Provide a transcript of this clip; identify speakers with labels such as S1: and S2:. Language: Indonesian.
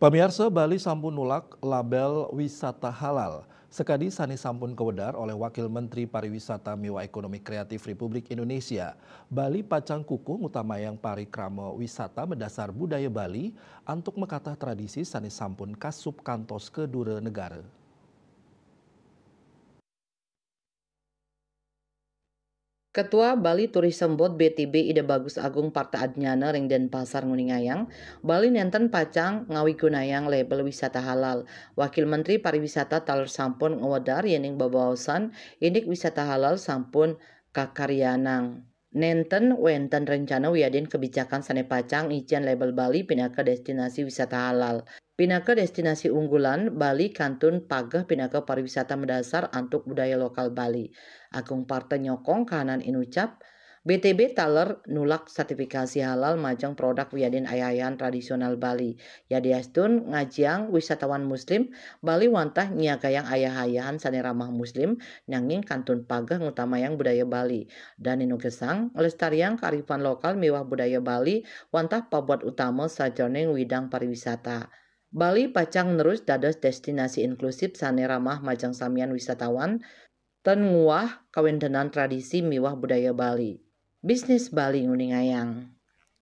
S1: Pemirsa Bali sampun nulak label wisata halal. Sekadi sani sampun kewedar oleh Wakil Menteri Pariwisata Miwa Ekonomi Kreatif Republik Indonesia. Bali pacang kuku ngutamayang parikrama wisata mendasar budaya Bali untuk mekatah tradisi sani sampun kasup kantos ke dura negara.
S2: Ketua Bali Tourism Board BTB Ide Bagus Agung Parta Adnyana Ring Denpasar Nguningayang, Bali nenten pacang ngawi gunayang label wisata halal. Wakil Menteri Pariwisata Taler sampun ngewedar yening babaosan indik wisata halal sampun kakaryanang. Nenten wenten rencana wiadin kebijakan sane pacang ijen label Bali pindah ke destinasi wisata halal. Pindah ke destinasi unggulan Bali kantun pagah pindah ke pariwisata mendasar untuk budaya lokal Bali. Agung Parta nyokong kahanan inucap, BTB taler nulak sertifikasi halal majang produk wiadin ayayan tradisional Bali. Yadiastun ngajiang wisatawan muslim, Bali wantah nyiagayang ayah-ayahan sane ramah muslim, nyanging kantun pagah ngutamayang budaya Bali. Dan inu gesang, lestariang kearifan lokal miwah budaya Bali, wantah pabuat utama sajoneng widang pariwisata. Bali pacang nerus dados destinasi inklusif sane ramah majang samian wisatawan, ten nguah kawentenan tradisi miwah budaya Bali. Bisnis Bali nguningayang.